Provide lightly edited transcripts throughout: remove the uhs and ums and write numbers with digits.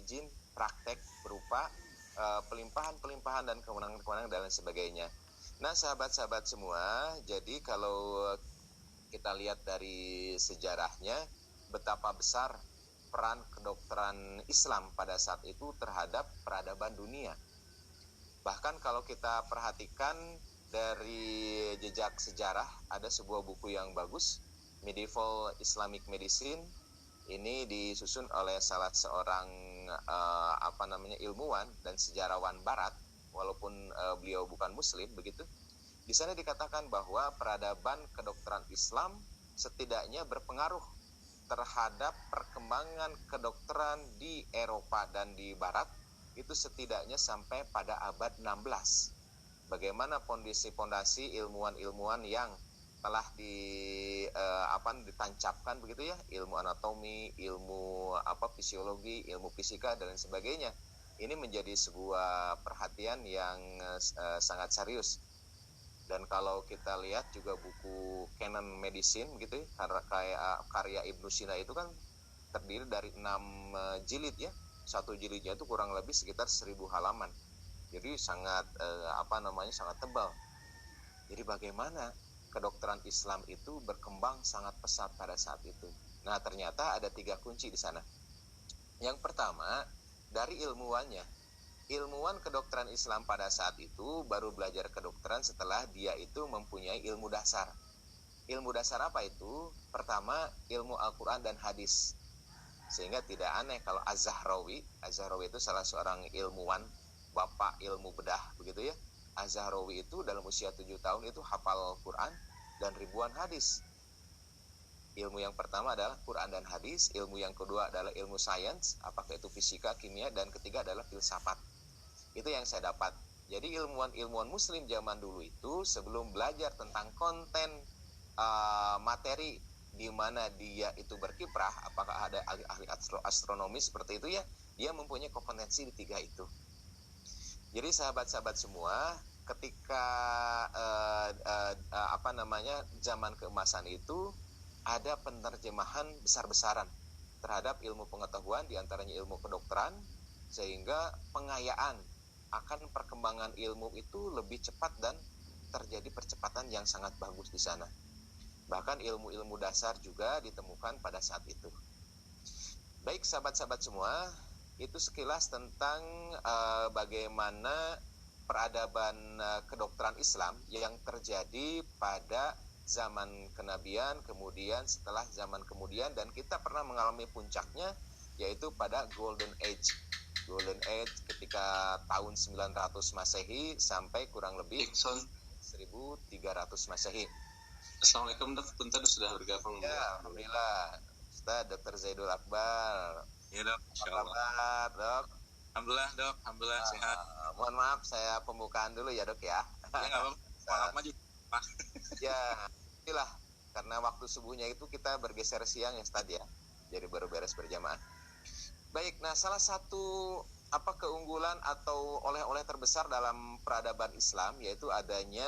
izin praktek berupa pelimpahan dan kewenangan-kewenangan dan lain sebagainya. Nah, sahabat-sahabat semua, jadi kalau kita lihat dari sejarahnya, betapa besar peran kedokteran Islam pada saat itu terhadap peradaban dunia. Bahkan kalau kita perhatikan dari jejak sejarah, ada sebuah buku yang bagus, Medieval Islamic Medicine. Ini disusun oleh salah seorang ilmuwan dan sejarawan Barat, walaupun beliau bukan Muslim, begitu. Di sana dikatakan bahwa peradaban kedokteran Islam setidaknya berpengaruh terhadap perkembangan kedokteran di Eropa dan di Barat itu setidaknya sampai pada abad 16. Bagaimana fondasi ilmuwan-ilmuwan yang telah ditancapkan begitu ya, ilmu anatomi, ilmu fisiologi, ilmu fisika dan lain sebagainya. Ini menjadi sebuah perhatian yang sangat serius. Dan kalau kita lihat juga buku Canon Medicine gitu ya, karya Ibnu Sina itu kan terdiri dari 6 jilid ya. Satu jilidnya itu kurang lebih sekitar 1000 halaman. Jadi sangat sangat tebal. Jadi bagaimana kedokteran Islam itu berkembang sangat pesat pada saat itu. Nah, ternyata ada 3 kunci di sana. Yang pertama, dari ilmuwannya. Ilmuwan kedokteran Islam pada saat itu baru belajar kedokteran setelah dia itu mempunyai ilmu dasar. Ilmu dasar apa itu? Pertama, ilmu Al-Quran dan hadis. Sehingga tidak aneh kalau Az-Zahrawi itu salah seorang ilmuwan, bapak ilmu bedah begitu ya. Az-Zahrawi itu dalam usia 7 tahun itu hafal Quran dan ribuan hadis. Ilmu yang pertama adalah Quran dan hadis, ilmu yang kedua adalah ilmu sains, apakah itu fisika, kimia, dan ketiga adalah filsafat. Itu yang saya dapat. Jadi ilmuwan muslim zaman dulu itu sebelum belajar tentang konten materi di mana dia itu berkiprah, apakah ada ahli astronomi seperti itu ya, dia mempunyai kompetensi di 3 itu. Jadi sahabat-sahabat semua, ketika zaman keemasan itu ada penerjemahan besar-besaran terhadap ilmu pengetahuan, diantaranya ilmu kedokteran, sehingga pengayaan akan perkembangan ilmu itu lebih cepat dan terjadi percepatan yang sangat bagus di sana. Bahkan ilmu-ilmu dasar juga ditemukan pada saat itu. Baik sahabat-sahabat semua, itu sekilas tentang bagaimana peradaban kedokteran Islam yang terjadi pada zaman kenabian, kemudian setelah zaman kemudian, dan kita pernah mengalami puncaknya yaitu pada Golden Age ketika tahun 900 Masehi sampai kurang lebih 1300 Masehi. Assalamualaikum dok, bentar sudah bergabung. Ya, alhamdulillah. Ustaz Dr. Zaidul Akbar. Ya dok, Selamat dok. Alhamdulillah sehat. Mohon maaf saya pembukaan dulu ya dok ya. Ya nggak apa-apa, malam aja. Ya, itulah karena waktu subuhnya itu kita bergeser siang ya Ustaz ya. Jadi baru beres berjamaah. Baik, nah salah satu keunggulan atau oleh-oleh terbesar dalam peradaban Islam yaitu adanya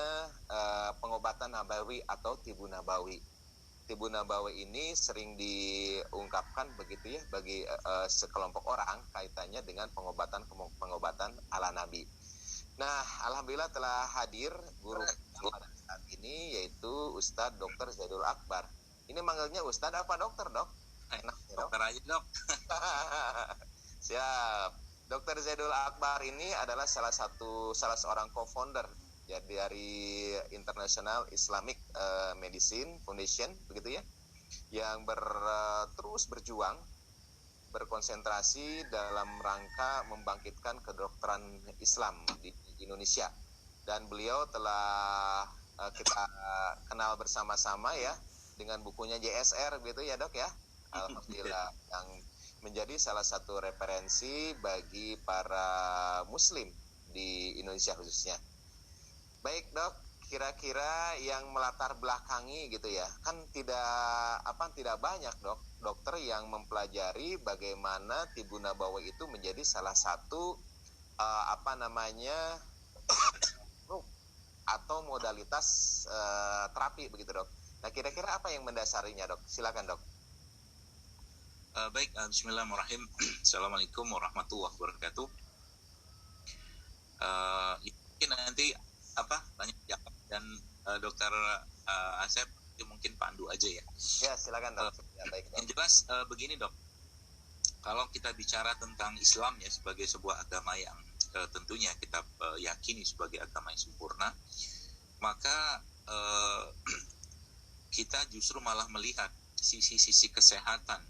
pengobatan nabawi atau tibu nabawi. Tibu nabawi ini sering diungkapkan begitu ya bagi sekelompok orang kaitannya dengan pengobatan ala Nabi. Nah, alhamdulillah telah hadir guru pada saat ini yaitu Ustadz Dr. Zaidul Akbar. Ini manggilnya Ustadz apa dokter, Dok? Enak ya, dokter aja dok. Siap. Dr. Zaidul Akbar ini adalah salah seorang co-founder dari International Islamic Medicine Foundation begitu ya, yang terus berjuang berkonsentrasi dalam rangka membangkitkan kedokteran Islam di Indonesia. Dan beliau telah kita kenal bersama-sama ya dengan bukunya JSR gitu ya dok ya. Alhamdulillah, yang menjadi salah satu referensi bagi para muslim di Indonesia khususnya. Baik dok, kira-kira yang melatar belakangi gitu ya, kan tidak banyak dokter yang mempelajari bagaimana tibu nabawi itu menjadi salah satu atau modalitas terapi begitu dok. Nah kira-kira apa yang mendasarinya dok? Silakan dok. Baik, bismillahirrahmanirrahim. Assalamualaikum warahmatullahi wabarakatuh. Mungkin nanti tanya jawab dan Dokter Asep mungkin pandu aja ya. Ya, silakan Dok. Baik, Dok. Yang jelas begini Dok, kalau kita bicara tentang Islam ya sebagai sebuah agama yang tentunya kita yakini sebagai agama yang sempurna, maka kita justru malah melihat sisi-sisi kesehatan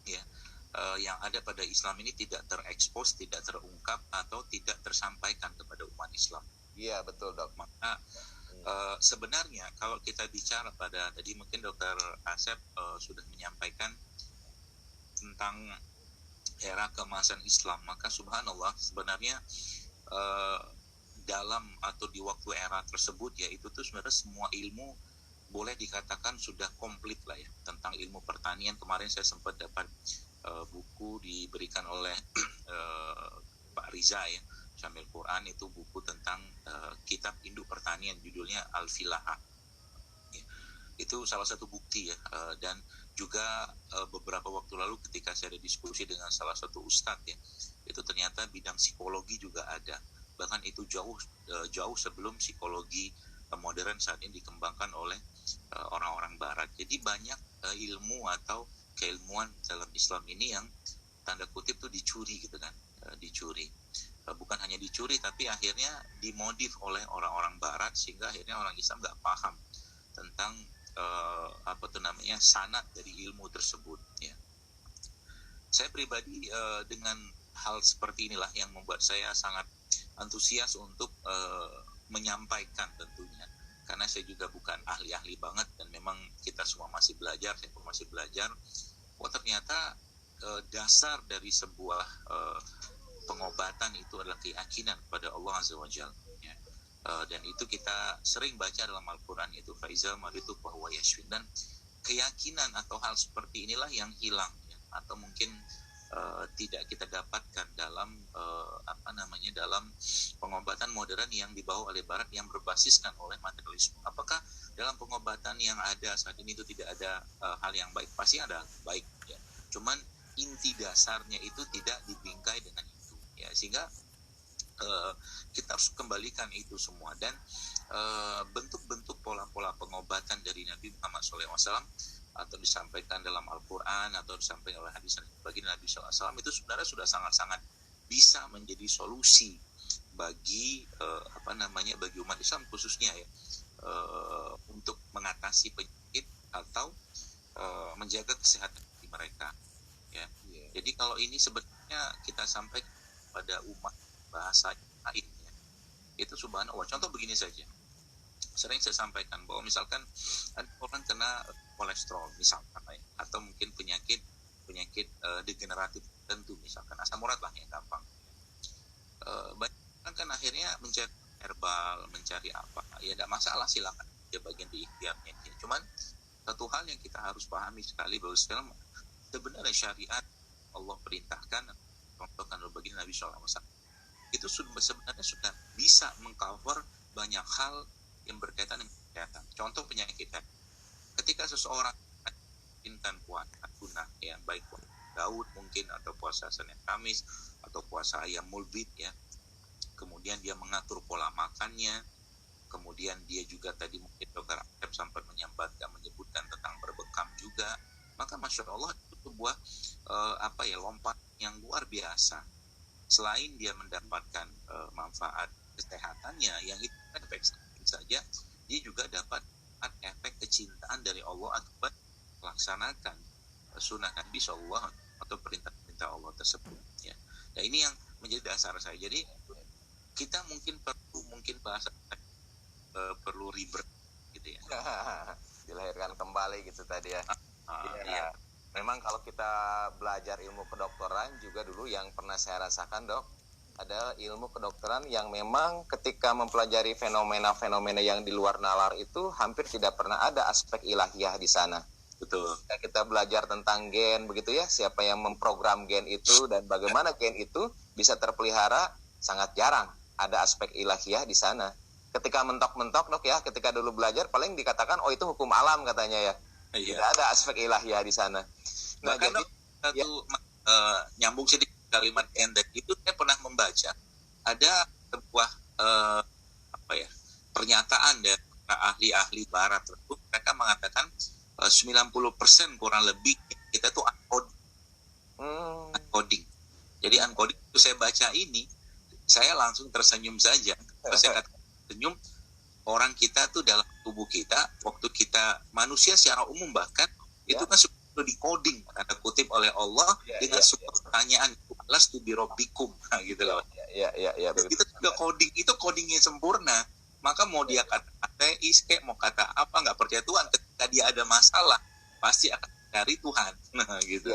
ya yang ada pada Islam ini tidak terekspos, tidak terungkap atau tidak tersampaikan kepada umat Islam. Iya, betul Dok. Maka sebenarnya kalau kita bicara pada tadi mungkin Dokter Asep sudah menyampaikan tentang era keemasan Islam, maka subhanallah sebenarnya dalam atau di waktu era tersebut ya itu tuh sebenarnya semua ilmu boleh dikatakan sudah komplit lah ya. Tentang ilmu pertanian kemarin saya sempat dapat buku diberikan oleh Pak Riza ya, Syamil Quran, itu buku tentang kitab induk pertanian judulnya Al-Filaha ya. Itu salah satu bukti ya, dan juga beberapa waktu lalu ketika saya ada diskusi dengan salah satu ustadz ya, itu ternyata bidang psikologi juga ada, bahkan itu jauh sebelum psikologi modern saat ini dikembangkan oleh orang-orang barat. Jadi banyak ilmu atau keilmuan dalam Islam ini yang tanda kutip tuh dicuri gitu kan, dicuri. Bukan hanya dicuri tapi akhirnya dimodif oleh orang-orang barat sehingga akhirnya orang Islam nggak paham tentang sanad dari ilmu tersebut ya. Saya pribadi dengan hal seperti inilah yang membuat saya sangat antusias untuk menyampaikan tentunya, karena saya juga bukan ahli-ahli banget dan memang kita semua masih belajar, saya pun masih belajar. Ternyata dasar dari sebuah pengobatan itu adalah keyakinan kepada Allah Azza wa Jalla ya. Dan itu kita sering baca dalam Al-Quran, itu faizal maritu fahuwa yashfin, dan keyakinan atau hal seperti inilah yang hilang ya, atau mungkin tidak kita dapatkan dalam dalam pengobatan modern yang dibawa oleh Barat yang berbasiskan oleh materialisme. Apakah dalam pengobatan yang ada saat ini itu tidak ada hal yang baik? Pasti ada baik ya. Cuman inti dasarnya itu tidak dibingkai dengan itu ya, sehingga kita harus kembalikan itu semua. Dan bentuk-bentuk pola-pola pengobatan dari Nabi Muhammad SAW atau disampaikan dalam Al-Quran atau disampaikan oleh hadis bagi Nabi SAW itu sebenarnya sudah sangat-sangat bisa menjadi solusi bagi bagi umat Islam khususnya ya, untuk mengatasi penyakit atau menjaga kesehatan di mereka ya. Jadi kalau ini sebenarnya kita sampaikan pada umat bahasa lain ya, itu subhanallah. Contoh begini saja, sering saya sampaikan bahwa misalkan ada orang kena kolesterol misalkan ya, atau mungkin penyakit degeneratif tertentu, misalkan asam urat lah yang gampang. Banyak kan akhirnya mencari herbal, mencari apa ya, tidak masalah, silakan ya, bagian di ikhtiarnya ya. Cuman satu hal yang kita harus pahami sekali bahwa sebenarnya syariat Allah perintahkan contohkan bagi Nabi SAW itu sebenarnya sudah bisa mengcover banyak hal yang berkaitan dengan kesehatan. Contoh penyakit, ketika seseorang intan puasa sunnah ya, baik puasa Daud mungkin atau puasa Senin Kamis atau puasa ayam mulbit ya, kemudian dia mengatur pola makannya, kemudian dia juga tadi mungkin Dokter Asep sempat menyebutkan tentang berbekam juga, maka Masya Allah itu sebuah lompat yang luar biasa. Selain dia mendapatkan manfaat kesehatannya yang itu efek saja, dia juga dapat efek kecintaan dari Allah akibat melaksanakan sunnah Nabi SAW atau perintah-perintah Allah tersebut ya. Nah ini yang menjadi dasar saya. Jadi kita mungkin bahasa perlu rebirth gitu ya. Dilahirkan kembali gitu tadi ya. Iya. Memang kalau kita belajar ilmu kedokteran juga dulu yang pernah saya rasakan Dok, ada ilmu kedokteran yang memang ketika mempelajari fenomena-fenomena yang di luar nalar itu hampir tidak pernah ada aspek ilahiyah di sana. Betul. Kita belajar tentang gen begitu ya, siapa yang memprogram gen itu dan bagaimana gen itu bisa terpelihara, sangat jarang ada aspek ilahiyah di sana. Ketika mentok-mentok Dok ya, ketika dulu belajar paling dikatakan oh itu hukum alam katanya ya. Iya. Tidak ada aspek ilahiyah di sana. Nah, bahkan jadi, Dok, Ya. satu nyambung sedikit kalimat yang tadi itu, saya pernah membaca ada sebuah pernyataan dari ahli-ahli barat itu, mereka mengatakan 90% kurang lebih kita tuh uncoding. Jadi uncoding itu saya baca ini, saya langsung tersenyum saja. Saya katakan senyum, orang kita tuh dalam tubuh kita, waktu kita manusia secara umum bahkan itu kan sudah di-coding tanda kutip oleh Allah dengan sebuah pertanyaan, alastu birabbikum, gitu loh. Kita juga coding, itu codingnya sempurna. Maka mau dia kata ateis kayak mau kata apa, nggak percaya Tuhan, ketika dia ada masalah pasti akan cari Tuhan. Nah, gitu.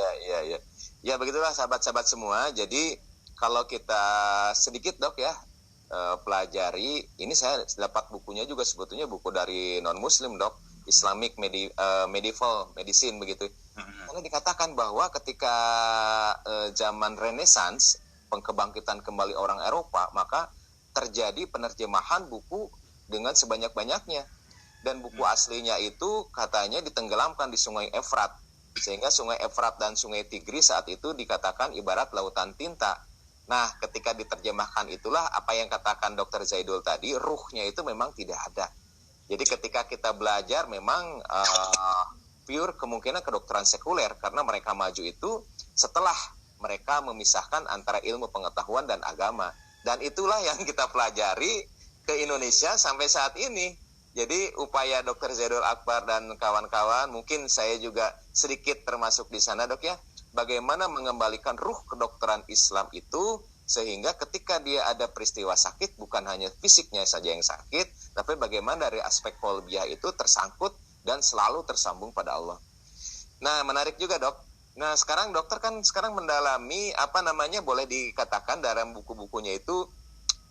Ya begitulah sahabat-sahabat semua. Jadi kalau kita sedikit dok ya pelajari, ini saya dapat bukunya juga sebetulnya buku dari non Muslim dok, Islamic Medieval Medicine begitu. Karena dikatakan bahwa ketika zaman Renaissance, pengkebangkitan kembali orang Eropa, maka terjadi penerjemahan buku dengan sebanyak-banyaknya, dan buku aslinya itu katanya ditenggelamkan di Sungai Efrat, sehingga Sungai Efrat dan Sungai Tigris saat itu dikatakan ibarat lautan tinta. Nah, ketika diterjemahkan itulah apa yang katakan Dr. Zaidul tadi, ruhnya itu memang tidak ada. Jadi ketika kita belajar memang pure kemungkinan kedokteran sekuler, karena mereka maju itu setelah mereka memisahkan antara ilmu pengetahuan dan agama. Dan itulah yang kita pelajari ke Indonesia sampai saat ini. Jadi upaya Dr. Zaidul Akbar dan kawan-kawan, mungkin saya juga sedikit termasuk di sana dok ya, bagaimana mengembalikan ruh kedokteran Islam itu, sehingga ketika dia ada peristiwa sakit, bukan hanya fisiknya saja yang sakit, tapi bagaimana dari aspek kolbiah itu tersangkut dan selalu tersambung pada Allah. Nah, menarik juga dok. Nah, sekarang dokter kan sekarang mendalami boleh dikatakan dalam buku-bukunya itu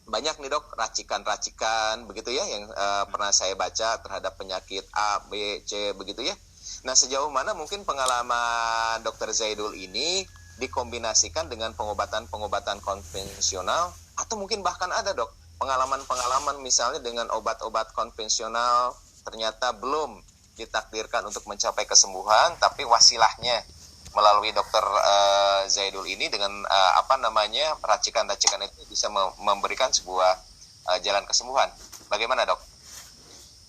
banyak nih dok, racikan-racikan begitu ya yang pernah saya baca terhadap penyakit A, B, C begitu ya. Nah, sejauh mana mungkin pengalaman Dr. Zaidul ini dikombinasikan dengan pengobatan-pengobatan konvensional, atau mungkin bahkan ada dok pengalaman-pengalaman misalnya dengan obat-obat konvensional ternyata belum ditakdirkan untuk mencapai kesembuhan, tapi wasilahnya melalui Dr. Zaidul ini dengan racikan-racikan itu bisa memberikan sebuah jalan kesembuhan. Bagaimana dok?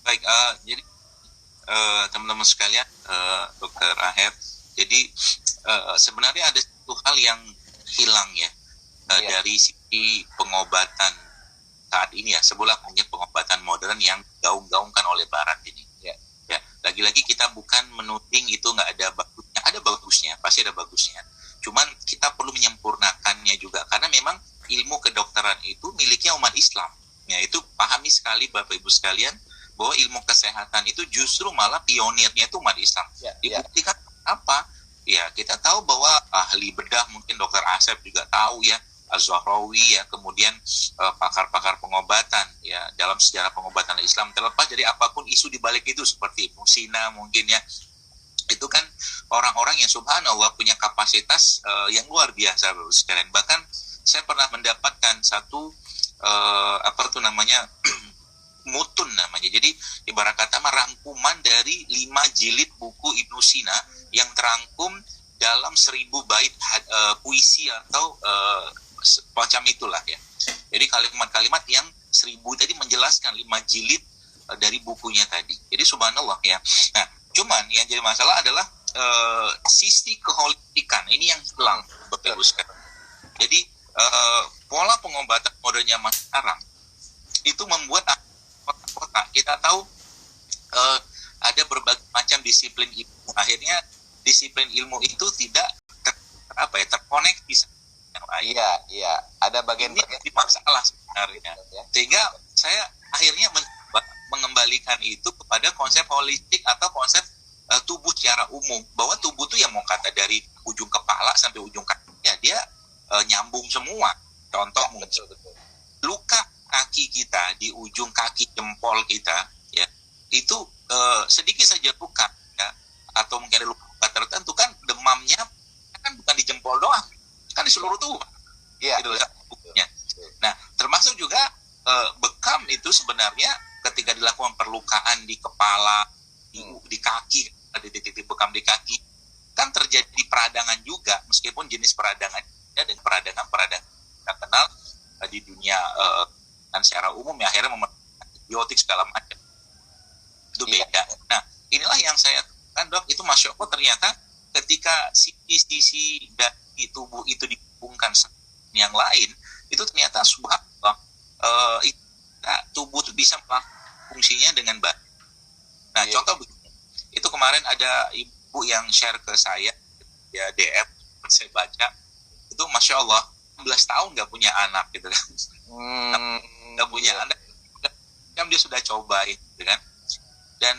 Baik, jadi teman-teman sekalian, Dr. Aher, jadi sebenarnya ada satu hal yang hilang ya dari sisi pengobatan saat ini ya, sebelah banyak pengobatan modern yang gaung-gaungkan oleh Barat ini. Ya, lagi-lagi kita bukan menuding itu nggak ada bagusnya, ada bagusnya, pasti ada bagusnya. Cuman kita perlu menyempurnakannya juga, karena memang ilmu kedokteran itu miliknya umat Islam. Ya, itu pahami sekali Bapak Ibu sekalian, bahwa ilmu kesehatan itu justru malah pionirnya itu umat Islam. Dibuktikan apa? Ya, kita tahu bahwa ahli bedah, mungkin Dr. Asep juga tahu ya, Az-Zahrawi ya, kemudian pakar-pakar pengobatan ya dalam sejarah pengobatan Islam, terlepas dari apapun isu di balik itu seperti Ibnu Sina mungkin ya, itu kan orang-orang yang subhanallah punya kapasitas yang luar biasa sekalian. Bahkan saya pernah mendapatkan satu mutun namanya. Jadi ibarat kata rangkuman dari 5 jilid buku Ibnu Sina yang terangkum dalam 1000 bait puisi atau macam itulah ya. Jadi kalimat-kalimat yang 1000 tadi menjelaskan 5 jilid dari bukunya tadi. Jadi subhanallah ya. Nah, cuman yang jadi masalah adalah sisi keholistikan ini yang hilang Bapak Ibu sekalian. Jadi pola pengobatan modernnya sekarang itu membuat kota kita tahu ada berbagai macam disiplin ilmu. Akhirnya disiplin ilmu itu tidak terkoneksi yang lain. Iya, ada bagian-bagian ini masalah sebenarnya. Sehingga saya akhirnya mengembalikan itu kepada konsep holistik atau konsep tubuh secara umum, bahwa tubuh itu yang mau kata dari ujung kepala sampai ujung kaki ya dia nyambung semua. Contoh mungkin luka kaki kita di ujung kaki jempol kita ya, itu sedikit saja luka ya, atau mungkin ada luka tertentu kan demamnya kan bukan di jempol doang, kan di seluruh tubuh. Iya. Gitu, ya. Nah, termasuk juga bekam itu sebenarnya ketika dilakukan perlukaan di kepala, di kaki, ada titik-titik bekam di kaki, kan terjadi peradangan juga, meskipun jenis peradangan dan peradangan kita kenal di dunia dan secara umum ya akhirnya memerlukan antibiotik segala macam, itu beda. Nah inilah yang saya katakan dok, itu Masya Allah ternyata ketika sisi dari tubuh itu dihubungkan sama yang lain, itu ternyata subhanallah tubuh itu bisa melakukan fungsinya dengan baik. Nah contoh begini, itu kemarin ada ibu yang share ke saya ya DM, saya baca itu Masya Allah 16 tahun nggak punya anak gitu kan, nggak punya anak, yang dia sudah cobain gitu kan. Dan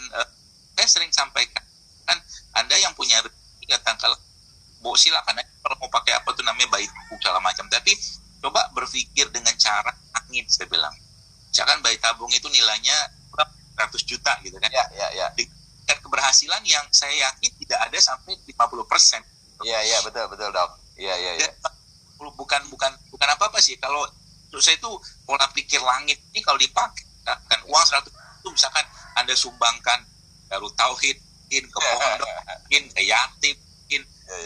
saya sering sampaikan kan, Anda yang punya rezeki katakanlah silakan aja kalau mau pakai apa tuh namanya bayi tabung segala macam, tapi coba berpikir dengan cara angin. Saya bilang misalkan bayi tabung itu nilainya 100 juta gitu kan, dengan keberhasilan yang saya yakin tidak ada sampai 50%. Iya betul dok. Iya. Bukan apa sih, kalau menurut saya itu pola pikir langit ini kalau dipakai kan uang 100 itu misalkan Anda sumbangkan Darut Tauhid, ke pondok, ke yatim,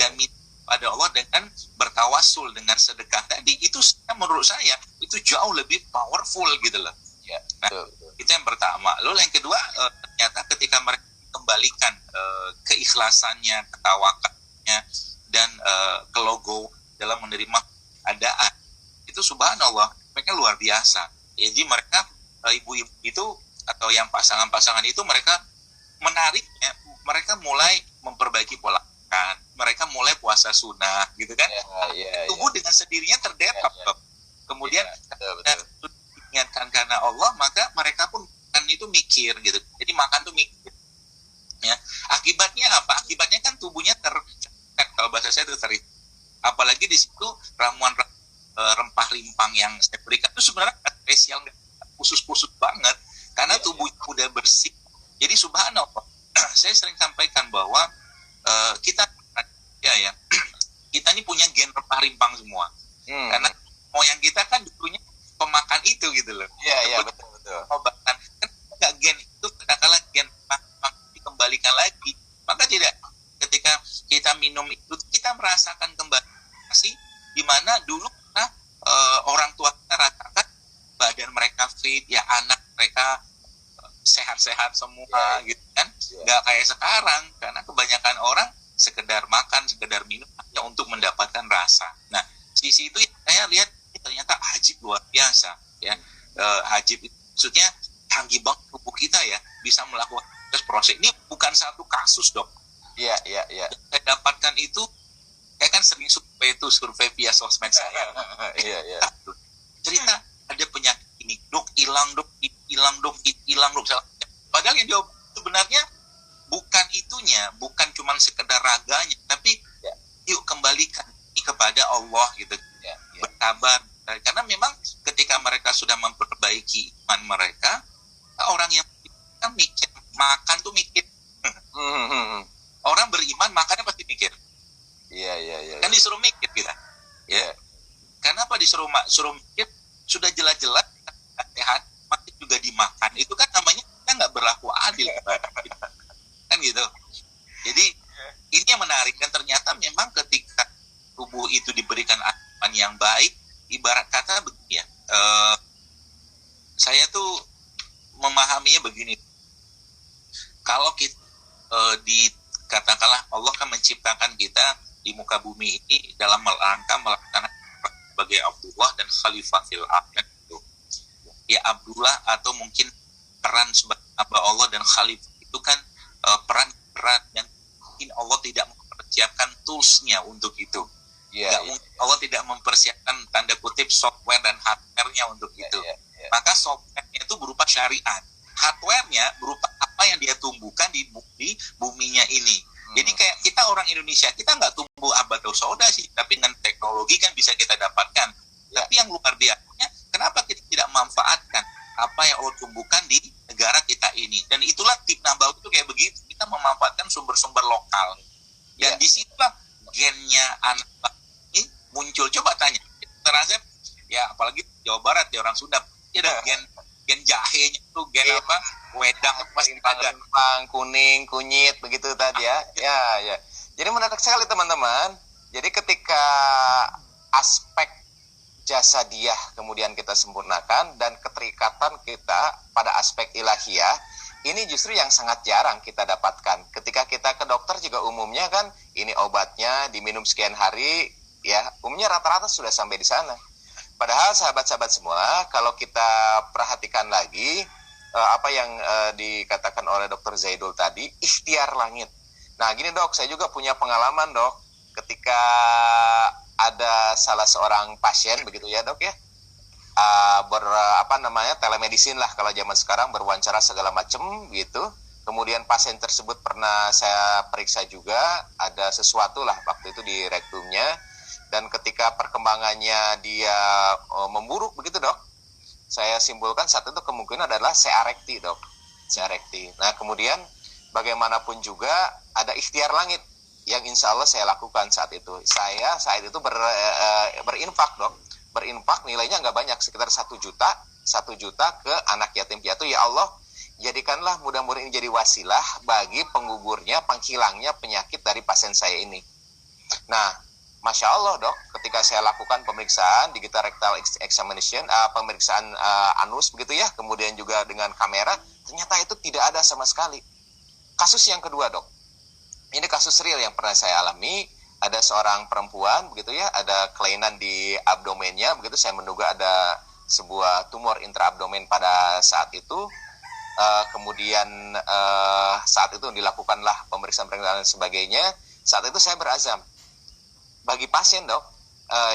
dan minta pada Allah dengan bertawasul dengan sedekah tadi, itu menurut saya itu jauh lebih powerful gitu loh. Nah, itu yang pertama. Lalu yang kedua, ternyata ketika mereka kembalikan keikhlasannya, ketawakannya, dan kelogo dalam menerima keadaan, itu subhanallah mereka luar biasa. Jadi mereka ibu-ibu itu atau yang pasangan-pasangan itu mereka menariknya, mereka mulai memperbaiki pola makan, mereka mulai puasa sunnah gitu kan. Tubuh dengan sendirinya terdepak. Kemudian diingatkan karena Allah, maka mereka pun kan itu mikir gitu. Jadi makan tuh mikir. Ya, akibatnya apa? Akibatnya kan tubuhnya kalau bahasa saya itu apalagi di situ ramuan rempah limpang yang saya berikan itu sebenarnya spesial, khusus banget karena tubuh udah bersih. Jadi subhanallah saya sering sampaikan bahwa kita kita ini punya gen rempah limpang semua. Karena moyang kita kan dulunya pemakan itu gitu loh. Iya betul. Bahkan kan nggak gen itu kadang-kadang gen rempah dikembalikan lagi, maka tidak ketika kita minum itu kita merasakan kembali di mana dulu orang tua kita rasakan badan mereka fit, ya anak mereka sehat-sehat semua gitu kan, nggak kayak sekarang karena kebanyakan orang sekedar makan, sekedar minum hanya untuk mendapatkan rasa. Nah sisi itu saya lihat ternyata ajib luar biasa ya. Ajib itu maksudnya canggih banget tubuh kita ya, bisa melakukan proses ini bukan satu kasus dok. Iya. Saya dapatkan itu, saya kan sering survei via sosmed saya. Iya. Cerita ada penyakit ini, dok hilang dok. Padahal yang jawab sebenarnya bukan itunya, bukan cuma sekedar raganya, tapi yuk kembalikan ini kepada Allah gitu. Bersabar, karena memang ketika mereka sudah memperbaiki iman mereka, orang yang mikir makan tuh mikir. Orang beriman makannya pasti mikir. Iya. Kan disuruh mikir kita. Kenapa disuruh mikir? Sudah jelas-jelas sehat masih juga dimakan. Itu kan namanya kita nggak berlaku adil kan gitu. Jadi ini yang menarik, dan ternyata memang ketika tubuh itu diberikan asupan yang baik, ibarat kata begini ya. Saya tuh memahaminya begini. Kalau kita katakanlah Allah kan menciptakan kita di muka bumi ini dalam rangka melaksanakan sebagai Abdullah dan Khalifah fil ardh itu. Ya Abdullah atau mungkin peran sebagai hamba Allah dan Khalifah itu kan peran berat yang mungkin Allah tidak mempersiapkan toolsnya untuk itu. Allah tidak mempersiapkan tanda kutip software dan hardware-nya untuk itu. Maka software-nya itu berupa syariat, hardware-nya berupa apa yang dia tumbuhkan di buminya ini. Jadi kayak kita orang Indonesia, kita nggak tumbuh abad soda sih, tapi dengan teknologi kan bisa kita dapatkan. Tapi yang luar biasanya, kenapa kita tidak memanfaatkan apa yang Allah tumbuhkan di negara kita ini? Dan itulah tip nambah itu kayak begitu, kita memanfaatkan sumber-sumber lokal. Dan disitulah gennya anak ini muncul. Coba tanya, terasa ya apalagi Jawa Barat ya, orang Sunda, ya ada gen jahenya itu, gen wedang itu pasti ada. Kuning, kunyit begitu tadi ya. Ya. Jadi menarik sekali teman-teman. Jadi ketika aspek jasadiah kemudian kita sempurnakan dan keterikatan kita pada aspek ilahiyah, ini justru yang sangat jarang kita dapatkan. Ketika kita ke dokter juga umumnya kan ini obatnya diminum sekian hari, ya umumnya rata-rata sudah sampai di sana. Padahal sahabat-sahabat semua, kalau kita perhatikan lagi apa yang dikatakan oleh Dr. Zaidul tadi, ikhtiar langit. Nah gini dok, saya juga punya pengalaman dok, ketika ada salah seorang pasien begitu ya dok ya, telemedicine lah kalau zaman sekarang, berwawancara segala macam gitu. Kemudian pasien tersebut pernah saya periksa juga, ada sesuatu lah waktu itu di rektumnya, dan ketika perkembangannya dia memburuk begitu dok, saya simpulkan saat itu kemungkinan adalah C-arekti dok, C-arekti. Nah kemudian bagaimanapun juga ada ikhtiar langit yang insya Allah saya lakukan saat itu. Saya saat itu berinfak dok, berinfak nilainya nggak banyak, sekitar 1 juta ke anak yatim piatu. Ya Allah, jadikanlah mudah-mudahan ini jadi wasilah bagi penggugurnya, penghilangnya penyakit dari pasien saya ini. Nah, Masya Allah dok, ketika saya lakukan pemeriksaan digital rectal examination, pemeriksaan anus begitu ya, kemudian juga dengan kamera, ternyata itu tidak ada sama sekali. Kasus yang kedua dok, ini kasus real yang pernah saya alami. Ada seorang perempuan begitu ya, ada kelainan di abdomennya begitu, saya menduga ada sebuah tumor intraabdomen pada saat itu. Kemudian saat itu dilakukanlah pemeriksaan dan sebagainya. Saat itu saya berazam, bagi pasien dok,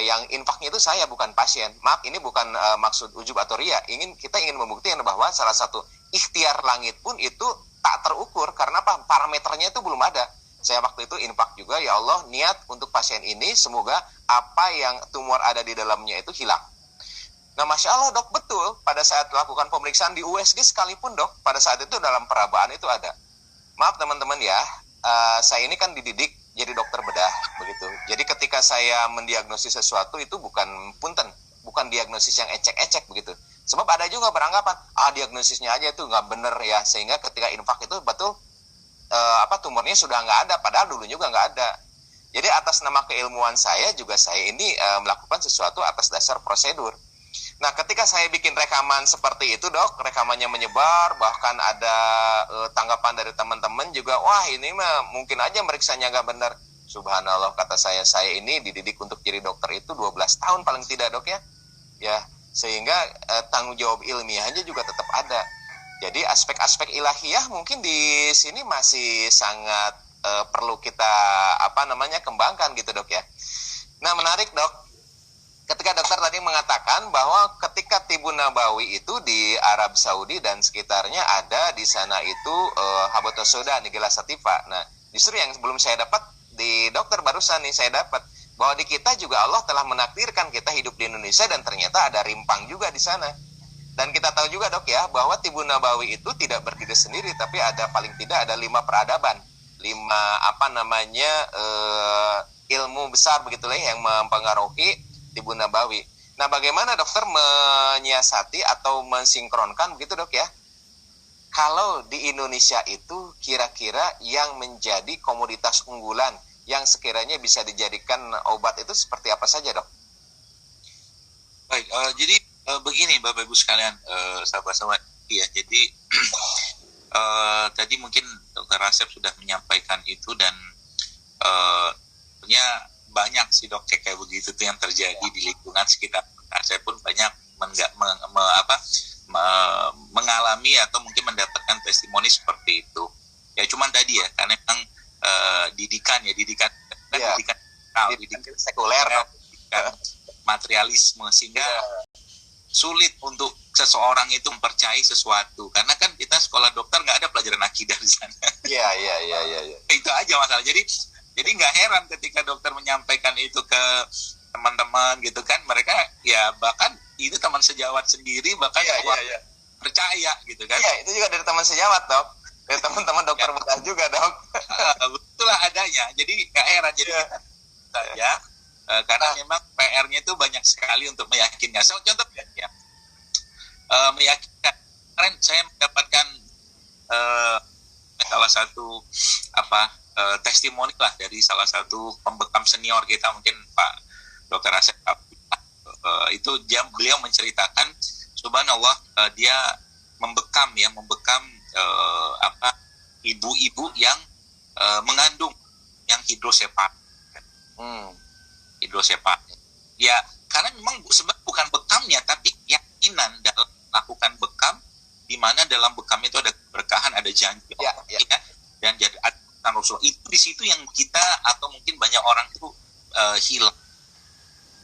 yang infaknya itu saya, bukan pasien. Maaf, ini bukan maksud ujub atau ria. Kita ingin membuktikan bahwa salah satu ikhtiar langit pun itu tak terukur. Karena apa? Parameternya itu belum ada. Saya waktu itu infak juga, ya Allah, niat untuk pasien ini semoga apa yang tumor ada di dalamnya itu hilang. Nah Masya Allah dok, betul, pada saat lakukan pemeriksaan di USG sekalipun dok, pada saat itu dalam perabaan itu ada. Maaf teman-teman ya, saya ini kan dididik jadi dokter bedah begitu. Jadi ketika saya mendiagnosis sesuatu itu bukan diagnosis yang ecek-ecek begitu. Sebab ada juga beranggapan diagnosisnya aja itu nggak bener ya, sehingga ketika infak itu betul tumornya sudah nggak ada, padahal dulu juga nggak ada. Jadi atas nama keilmuan saya juga saya ini melakukan sesuatu atas dasar prosedur. Nah ketika saya bikin rekaman seperti itu dok, rekamannya menyebar, bahkan ada tanggapan dari teman-teman juga, wah ini mah mungkin aja meriksanya nggak benar. Subhanallah, kata saya ini dididik untuk jadi dokter itu 12 tahun paling tidak dok ya, sehingga tanggung jawab ilmiahnya juga tetap ada. Jadi aspek-aspek ilahiyah mungkin di sini masih sangat perlu kita kembangkan gitu dok ya. Nah menarik dok, ketika dokter tadi mengatakan bahwa ketika Tibun Nabawi itu di Arab Saudi dan sekitarnya ada di sana itu Habatus Sauda, Nigella Sativa. Nah justru yang belum saya dapat di dokter barusan nih saya dapat bahwa di kita juga Allah telah menakdirkan kita hidup di Indonesia dan ternyata ada rimpang juga di sana. Dan kita tahu juga dok ya bahwa Tibun Nabawi itu tidak berdiri sendiri, tapi ada paling tidak ada 5 peradaban, 5 ilmu besar begitulah yang mempengaruhi Tibun Nabawi. Nah bagaimana dokter menyiasati atau mensinkronkan begitu dok ya? Kalau di Indonesia itu kira-kira yang menjadi komoditas unggulan yang sekiranya bisa dijadikan obat itu seperti apa saja dok? Baik, jadi begini Bapak Ibu sekalian, sahabat-sahabat ya. Jadi tadi mungkin Dr. Asep sudah menyampaikan itu dan punya banyak sih dok kayak begitu tuh yang terjadi di lingkungan sekitar. Saya pun banyak mengalami atau mungkin mendapatkan testimoni seperti itu. Ya cuman tadi ya karena memang didikan sekuler, pendidikan materialisme sehingga sulit untuk seseorang itu mempercayai sesuatu karena kan kita sekolah dokter nggak ada pelajaran akidah di sana. Iya. Itu aja masalah. Jadi nggak heran ketika dokter menyampaikan itu ke teman-teman gitu kan, mereka ya bahkan itu teman sejawat sendiri bahkan percaya gitu kan. Iya, itu juga dari teman sejawat dok, dari teman-teman dokter bedah juga dok. Betullah adanya. Jadi nggak heran jadi kita karena memang PR-nya itu banyak sekali untuk meyakinkan. Contoh ya, meyakinkan. Kemarin saya mendapatkan salah satu testimoni lah dari salah satu pembekam senior kita, mungkin Pak Dr. Asep. Itu beliau menceritakan, subhanallah, dia membekam ibu-ibu yang mengandung yang hidrosepat. Hidrosepat. Ya, karena memang sebenarnya bukan bekamnya, tapi keyakinan dalam melakukan bekam, di mana dalam bekam itu ada keberkahan, ada janji, dan jadi Rasul. Itu di situ yang kita atau mungkin banyak orang itu hilang.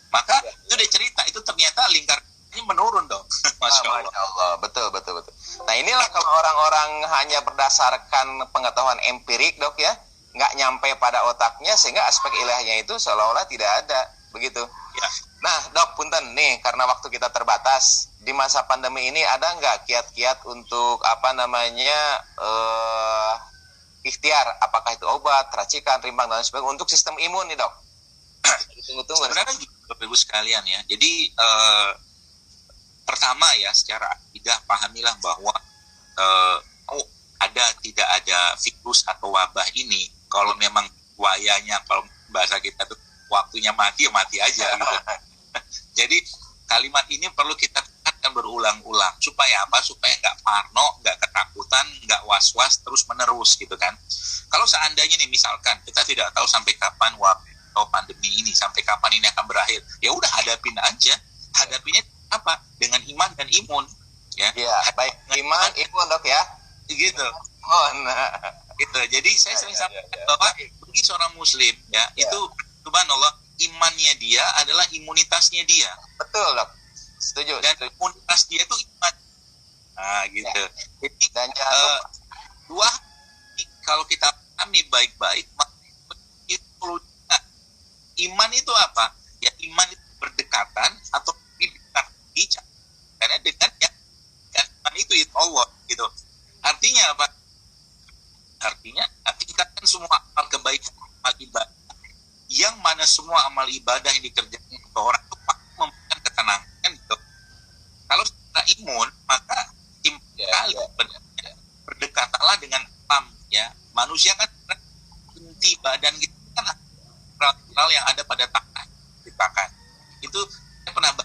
Maka itu dia cerita, itu ternyata lingkarannya menurun dong. Masya Allah. Betul. Nah inilah kalau orang-orang hanya berdasarkan pengetahuan empirik, Dok, ya, nggak nyampe pada otaknya, sehingga aspek ilahiyahnya itu seolah-olah tidak ada, begitu. Ya. Nah, Dok, punten nih, karena waktu kita terbatas, di masa pandemi ini ada nggak kiat-kiat untuk ikhtiar, apakah itu obat, racikan, rimbang, dan sebagainya untuk sistem imun nih, Dok? Tunggu. Sebenarnya Bapak Ibu sekalian ya, jadi pertama ya, secara akidah pahamilah bahwa tidak ada virus atau wabah ini, kalau memang wayanya, kalau bahasa kita tuh waktunya mati, ya mati aja gitu. Jadi kalimat ini perlu kita tekankan berulang-ulang. Supaya apa? Supaya nggak parno, nggak ketakutan, nggak was-was terus-menerus gitu kan. Kalau seandainya nih misalkan kita tidak tahu sampai kapan wabah atau pandemi ini, sampai kapan ini akan berakhir, ya udah hadapin aja. Hadapinnya apa? Dengan iman dan imun. Ya, baik. Iman, imun, Dok, ya. Gitu. Gitu. Jadi saya sering sampaikan bahwa bagi seorang muslim ya, itu subhanallah, imannya dia adalah imunitasnya dia. Betul, Dok. Setuju. Dan imunitas dia itu iman. Nah, gitu. Jadi dua, kalau kita pahami baik-baik, itu iman itu apa? Ya, iman itu berdekatan atau dekat. Karena dengan ya, iman itu Allah gitu. Artinya apa? Artinya tingkatkan semua amal kebaikan, amal ibadah. Yang mana semua amal ibadah yang dikerjakan orang itu memberikan ketenangan gitu. Kalau kita imun, maka berdekatlah dengan alam ya. Manusia kan inti badan kita kan hal yang ada pada tanah diciptakan. Itu saya pernah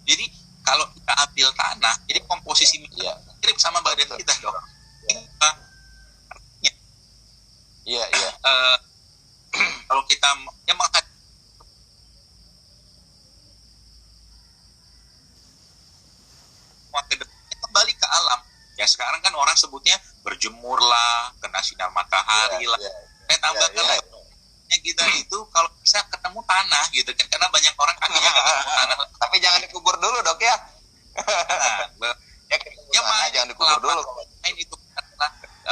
jadi kalau kita ambil tanah, jadi komposisi mirip sama badan kita, Dok. Kalau kita kembali ke alam, ya sekarang kan orang sebutnya berjemur lah, kena sinar matahari lah. Saya tambahkan kita itu kalau bisa ketemu tanah gitu kan, karena banyak orang kan ketemu tanah. Tapi jangan dikubur dulu, Dok, ya. Jangan dikubur dulu. Itu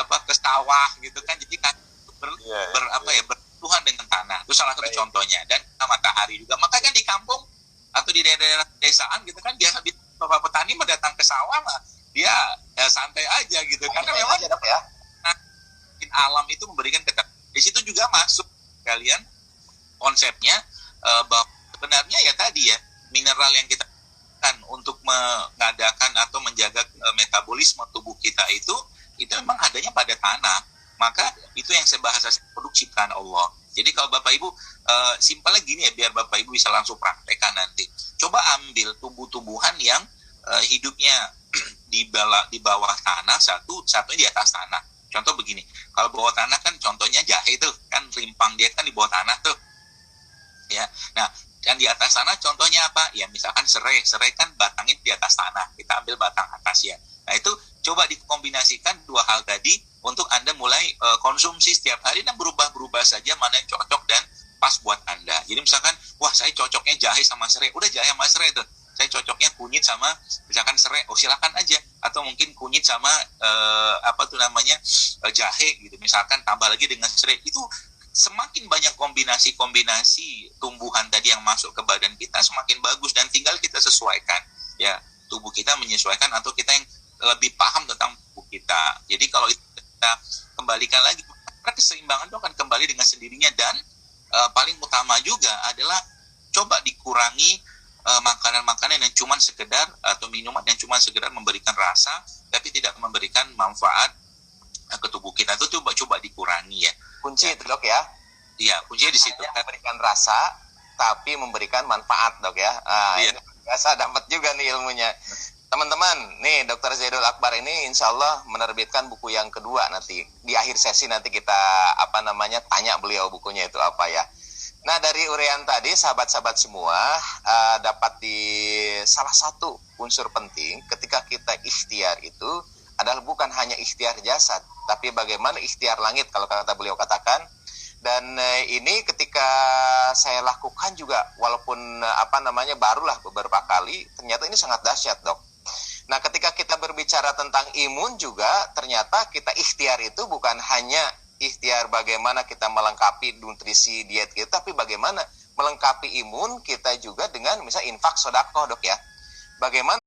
ke sawah gitu kan, jadi kan bertuhan dengan tanah. Itu salah satu contohnya. Dan matahari juga. Maka kan di kampung atau di daerah desaan gitu kan, biasa bapak petani mendatang ke sawah lah, dia santai aja gitu. Karena memang alam itu memberikan di situ juga masuk kalian konsepnya bahwa sebenarnya ya tadi ya, mineral yang kita kan untuk mengadakan atau menjaga metabolisme tubuh kita itu memang adanya pada tanah. Maka itu yang saya bahas, produk ciptaan Allah. Jadi kalau Bapak Ibu simpelnya gini ya, biar Bapak Ibu bisa langsung praktekkan nanti. Coba ambil tumbuh-tumbuhan yang hidupnya di bawah tanah, satunya di atas tanah. Contoh begini, kalau bawah tanah kan contohnya jahe tuh, kan rimpang dia kan di bawah tanah tuh. Ya. Nah, dan di atas tanah contohnya apa? Ya misalkan serai kan batangnya di atas tanah. Kita ambil batang atasnya. Nah, itu coba dikombinasikan dua hal tadi untuk Anda mulai konsumsi setiap hari dan berubah-berubah saja mana yang cocok dan pas buat Anda. Jadi misalkan, wah saya cocoknya jahe sama serai. Udah jahe sama serai tuh. Saya cocoknya kunyit sama misalkan serai. Oh silakan aja. Atau mungkin kunyit sama jahe gitu. Misalkan tambah lagi dengan serai. Itu semakin banyak kombinasi tumbuhan tadi yang masuk ke badan kita semakin bagus, dan tinggal kita sesuaikan. Ya, tubuh kita menyesuaikan atau kita yang lebih paham tentang tubuh kita. Jadi kalau itu kita kembalikan lagi, keseimbangan itu akan kembali dengan sendirinya. Dan paling utama juga adalah coba dikurangi makanan-makanan yang cuma sekedar atau minuman yang cuma sekedar memberikan rasa tapi tidak memberikan manfaat ke tubuh kita. Itu coba dikurangi ya. Kunci itu dok ya. Iya, kuncinya di situ. Memberikan rasa, tapi memberikan manfaat dok ya. Iya. Ini biasa dapat juga nih ilmunya. Teman-teman, nih Dr. Zaidul Akbar ini insya Allah menerbitkan buku yang kedua nanti. Di akhir sesi nanti kita tanya beliau bukunya itu apa ya. Nah dari uraian tadi sahabat-sahabat semua dapat di salah satu unsur penting ketika kita ikhtiar itu adalah bukan hanya ikhtiar jasad, tapi bagaimana ikhtiar langit kalau kata beliau katakan. Dan ini ketika saya lakukan juga walaupun barulah beberapa kali, ternyata ini sangat dahsyat dok. Nah ketika kita berbicara tentang imun juga ternyata kita ikhtiar itu bukan hanya ikhtiar bagaimana kita melengkapi nutrisi diet kita, tapi bagaimana melengkapi imun kita juga dengan misalnya infak sedekah dok ya. Bagaimana